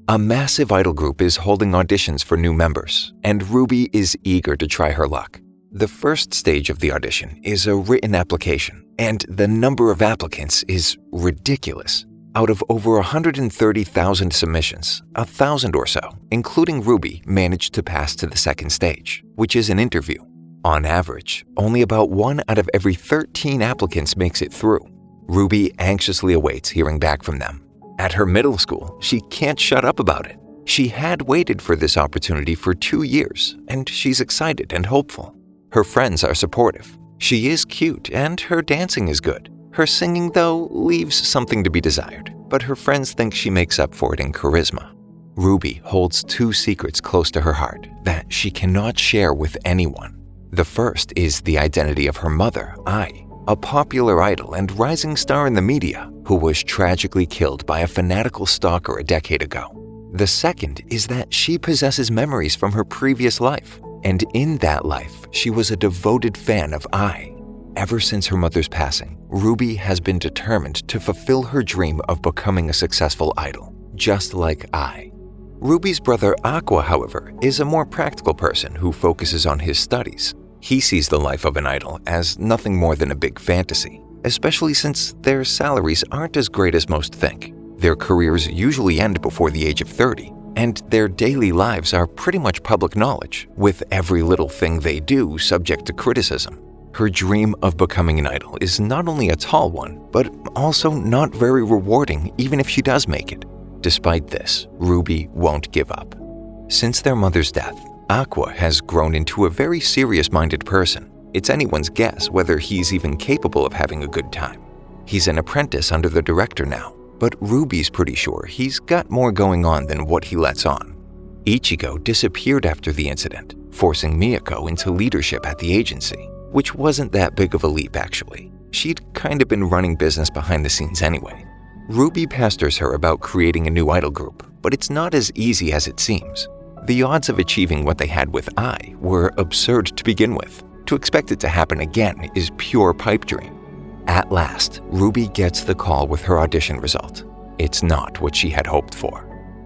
A massive idol group is holding auditions for new members, and Ruby is eager to try her luck. The first stage of the audition is a written application, and the number of applicants is ridiculous. Out of over 130,000 submissions, 1,000 or so, including Ruby, managed to pass to the second stage, which is an interview. On average, only about 1 out of every 13 applicants makes it through. Ruby anxiously awaits hearing back from them. At her middle school, she can't shut up about it. She had waited for this opportunity for 2 years, and she's excited and hopeful. Her friends are supportive. She is cute, and her dancing is good. Her singing, though, leaves something to be desired, but her friends think she makes up for it in charisma. Ruby holds 2 secrets close to her heart that she cannot share with anyone. The first is the identity of her mother, Ai, a popular idol and rising star in the media who was tragically killed by a fanatical stalker a decade ago. The second is that she possesses memories from her previous life, and in that life, she was a devoted fan of Ai. Ever since her mother's passing, Ruby has been determined to fulfill her dream of becoming a successful idol, just like Ai. Ruby's brother Aqua, however, is a more practical person who focuses on his studies. He sees the life of an idol as nothing more than a big fantasy, especially since their salaries aren't as great as most think. Their careers usually end before the age of 30, and their daily lives are pretty much public knowledge, with every little thing they do subject to criticism. Her dream of becoming an idol is not only a tall one, but also not very rewarding even if she does make it. Despite this, Ruby won't give up. Since their mother's death, Aqua has grown into a very serious-minded person. It's anyone's guess whether he's even capable of having a good time. He's an apprentice under the director now, but Ruby's pretty sure he's got more going on than what he lets on. Ichigo disappeared after the incident, forcing Miyako into leadership at the agency, which wasn't that big of a leap actually. She'd kind of been running business behind the scenes anyway. Ruby pesters her about creating a new idol group, but it's not as easy as it seems. The odds of achieving what they had with Ai were absurd to begin with. To expect it to happen again is pure pipe dream. At last, Ruby gets the call with her audition result. It's not what she had hoped for.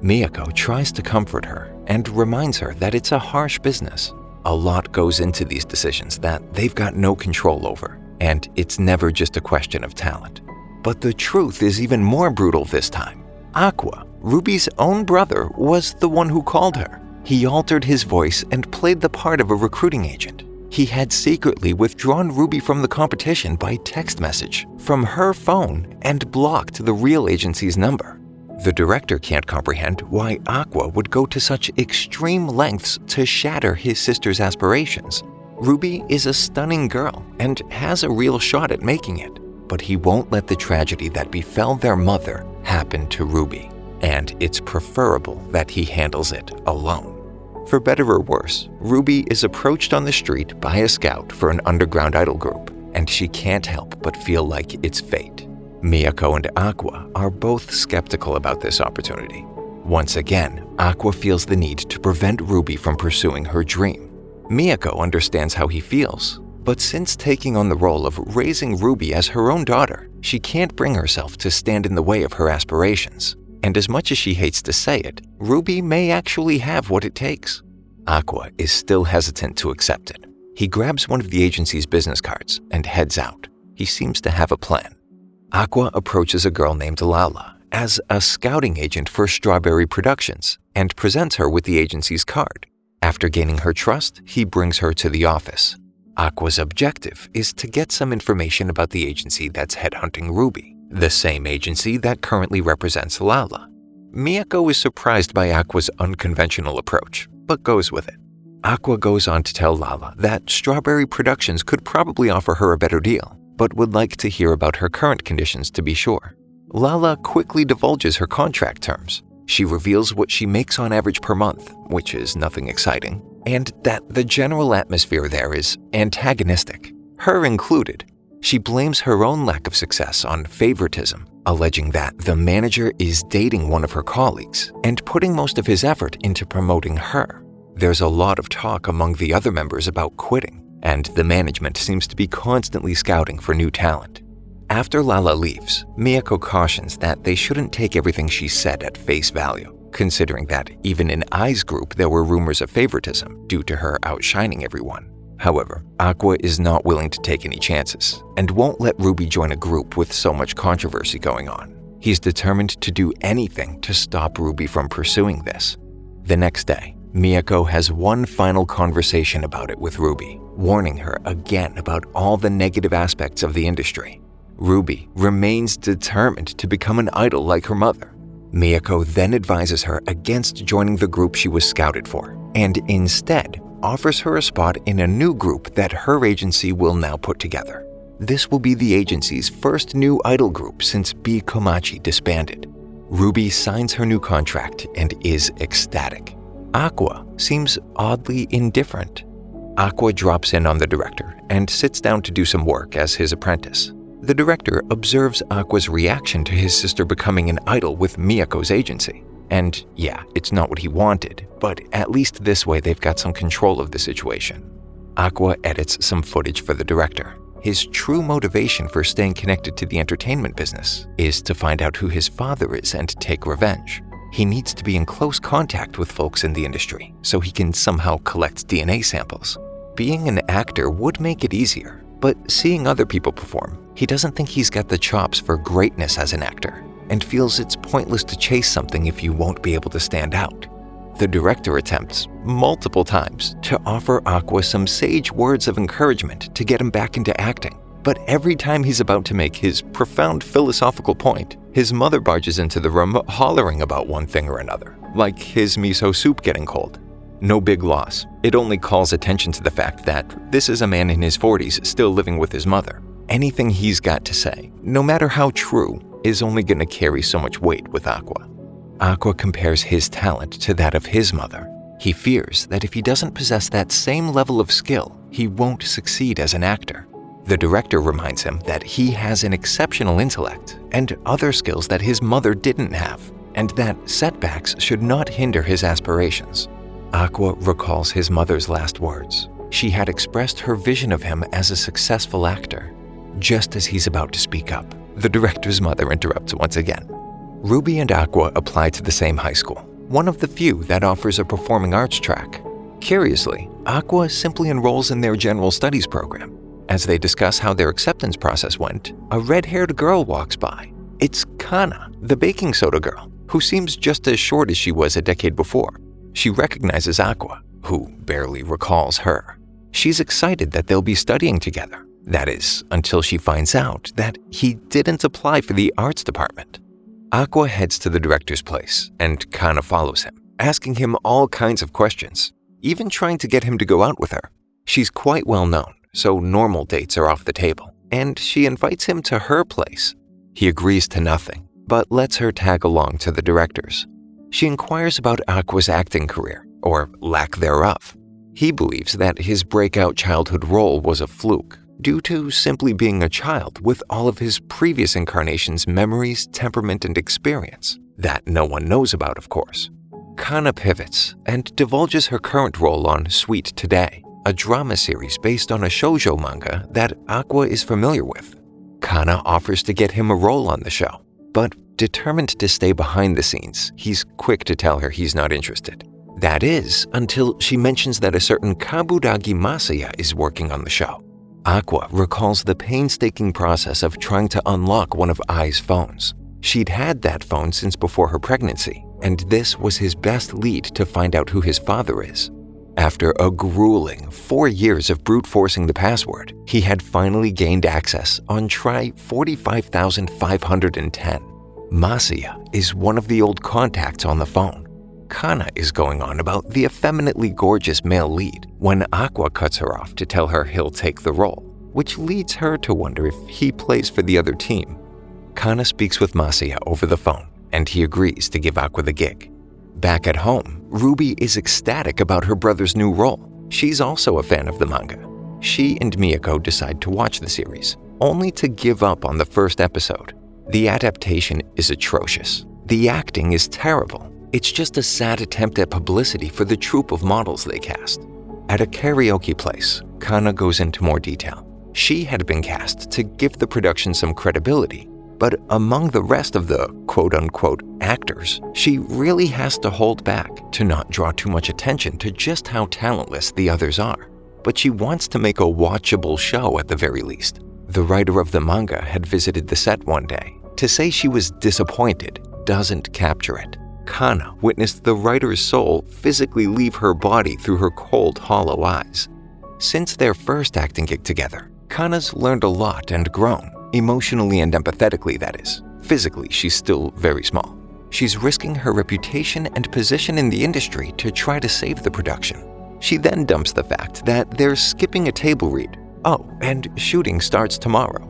Miyako tries to comfort her and reminds her that it's a harsh business. A lot goes into these decisions that they've got no control over, and it's never just a question of talent. But the truth is even more brutal this time. Aqua, Ruby's own brother, was the one who called her. He altered his voice and played the part of a recruiting agent. He had secretly withdrawn Ruby from the competition by text message from her phone and blocked the real agency's number. The director can't comprehend why Aqua would go to such extreme lengths to shatter his sister's aspirations. Ruby is a stunning girl and has a real shot at making it, but he won't let the tragedy that befell their mother happen to Ruby, and it's preferable that he handles it alone. For better or worse, Ruby is approached on the street by a scout for an underground idol group, and she can't help but feel like it's fate. Miyako and Aqua are both skeptical about this opportunity. Once again, Aqua feels the need to prevent Ruby from pursuing her dream. Miyako understands how he feels, but since taking on the role of raising Ruby as her own daughter, she can't bring herself to stand in the way of her aspirations. And as much as she hates to say it, Ruby may actually have what it takes. Aqua is still hesitant to accept it. He grabs one of the agency's business cards and heads out. He seems to have a plan. Aqua approaches a girl named Lala as a scouting agent for Strawberry Productions and presents her with the agency's card. After gaining her trust, he brings her to the office. Aqua's objective is to get some information about the agency that's headhunting Ruby, the same agency that currently represents Lala. Miyako is surprised by Aqua's unconventional approach, but goes with it. Aqua goes on to tell Lala that Strawberry Productions could probably offer her a better deal, but would like to hear about her current conditions to be sure. Lala quickly divulges her contract terms. She reveals what she makes on average per month, which is nothing exciting, and that the general atmosphere there is antagonistic, her included. She blames her own lack of success on favoritism, alleging that the manager is dating one of her colleagues and putting most of his effort into promoting her. There's a lot of talk among the other members about quitting, and the management seems to be constantly scouting for new talent. After Lala leaves, Miyako cautions that they shouldn't take everything she said at face value. considering that even in Ai's group there were rumors of favoritism due to her outshining everyone. However, Aqua is not willing to take any chances and won't let Ruby join a group with so much controversy going on. He's determined to do anything to stop Ruby from pursuing this. The next day, Miyako has one final conversation about it with Ruby, warning her again about all the negative aspects of the industry. Ruby remains determined to become an idol like her mother. Miyako then advises her against joining the group she was scouted for, and instead offers her a spot in a new group that her agency will now put together. This will be the agency's first new idol group since B. Komachi disbanded. Ruby signs her new contract and is ecstatic. Aqua seems oddly indifferent. Aqua drops in on the director and sits down to do some work as his apprentice. The director observes Aqua's reaction to his sister becoming an idol with Miyako's agency. And yeah, it's not what he wanted, but at least this way they've got some control of the situation. Aqua edits some footage for the director. His true motivation for staying connected to the entertainment business is to find out who his father is and take revenge. He needs to be in close contact with folks in the industry so he can somehow collect DNA samples. Being an actor would make it easier, but seeing other people perform, he doesn't think he's got the chops for greatness as an actor, and feels it's pointless to chase something if you won't be able to stand out. The director attempts, multiple times, to offer Aqua some sage words of encouragement to get him back into acting. But every time he's about to make his profound philosophical point, his mother barges into the room hollering about one thing or another, like his miso soup getting cold. No big loss. It only calls attention to the fact that this is a man in his 40s still living with his mother. Anything he's got to say, no matter how true, is only going to carry so much weight with Aqua. Aqua compares his talent to that of his mother. He fears that if he doesn't possess that same level of skill, he won't succeed as an actor. The director reminds him that he has an exceptional intellect and other skills that his mother didn't have, and that setbacks should not hinder his aspirations. Aqua recalls his mother's last words. She had expressed her vision of him as a successful actor. Just as he's about to speak up, the director's mother interrupts once again. Ruby and Aqua apply to the same high school, one of the few that offers a performing arts track. Curiously, Aqua simply enrolls in their general studies program. As they discuss how their acceptance process went, a red-haired girl walks by. It's Kana, the baking soda girl, who seems just as short as she was a decade before. She recognizes Aqua, who barely recalls her. She's excited that they'll be studying together. That is, until she finds out that he didn't apply for the arts department. Aqua heads to the director's place, and Kana follows him, asking him all kinds of questions, even trying to get him to go out with her. She's quite well known, so normal dates are off the table, and she invites him to her place. He agrees to nothing, but lets her tag along to the director's. She inquires about Aqua's acting career, or lack thereof. He believes that his breakout childhood role was a fluke, due to simply being a child with all of his previous incarnations' memories, temperament, and experience, that no one knows about, of course. Kana pivots and divulges her current role on Sweet Today, a drama series based on a shoujo manga that Aqua is familiar with. Kana offers to get him a role on the show, but determined to stay behind the scenes, he's quick to tell her he's not interested. That is, until she mentions that a certain Kabudagi Masaya is working on the show. Aqua recalls the painstaking process of trying to unlock one of Ai's phones. She'd had that phone since before her pregnancy, and this was his best lead to find out who his father is. After a grueling 4 years of brute forcing the password, he had finally gained access on try 45,510. Masaya is one of the old contacts on the phone. Kana is going on about the effeminately gorgeous male lead when Aqua cuts her off to tell her he'll take the role, which leads her to wonder if he plays for the other team. Kana speaks with Masaya over the phone, and he agrees to give Aqua the gig. Back at home, Ruby is ecstatic about her brother's new role. She's also a fan of the manga. She and Miyako decide to watch the series, only to give up on the first episode. The adaptation is atrocious. The acting is terrible. It's just a sad attempt at publicity for the troupe of models they cast. At a karaoke place, Kana goes into more detail. She had been cast to give the production some credibility, But among the rest of the quote-unquote actors, she really has to hold back to not draw too much attention to just how talentless the others are. But she wants to make a watchable show at the very least. The writer of the manga had visited the set one day. To say she was disappointed doesn't capture it. Kana witnessed the writer's soul physically leave her body through her cold, hollow eyes. Since their first acting gig together, Kana's learned a lot and grown, emotionally and empathetically, that is. Physically, she's still very small. She's risking her reputation and position in the industry to try to save the production. She then dumps the fact that they're skipping a table read. Oh, and shooting starts tomorrow.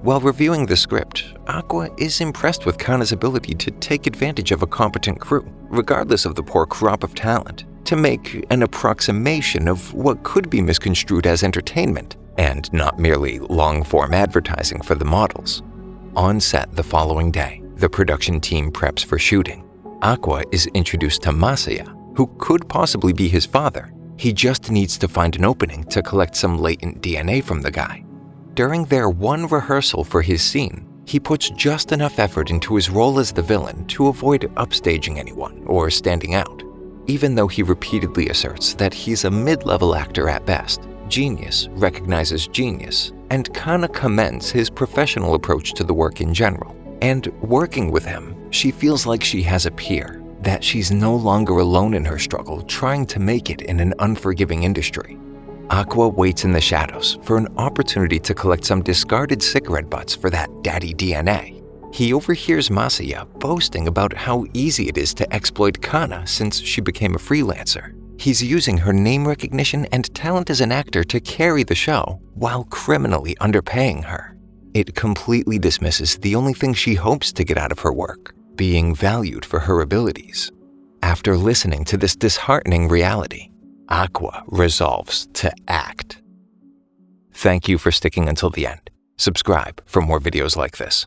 While reviewing the script, Aqua is impressed with Kana's ability to take advantage of a competent crew, regardless of the poor crop of talent, to make an approximation of what could be misconstrued as entertainment, and not merely long-form advertising for the models. On set the following day, the production team preps for shooting. Aqua is introduced to Masaya, who could possibly be his father. He just needs to find an opening to collect some latent DNA from the guy. During their one rehearsal for his scene, he puts just enough effort into his role as the villain to avoid upstaging anyone or standing out. Even though he repeatedly asserts that he's a mid-level actor at best, genius recognizes genius, and Kana commends his professional approach to the work in general. And working with him, she feels like she has a peer, that she's no longer alone in her struggle trying to make it in an unforgiving industry. Aqua waits in the shadows for an opportunity to collect some discarded cigarette butts for that daddy DNA. He overhears Masaya boasting about how easy it is to exploit Kana since she became a freelancer. He's using her name recognition and talent as an actor to carry the show while criminally underpaying her. It completely dismisses the only thing she hopes to get out of her work, being valued for her abilities. After listening to this disheartening reality, Aqua resolves to act. Thank you for sticking until the end. Subscribe for more videos like this.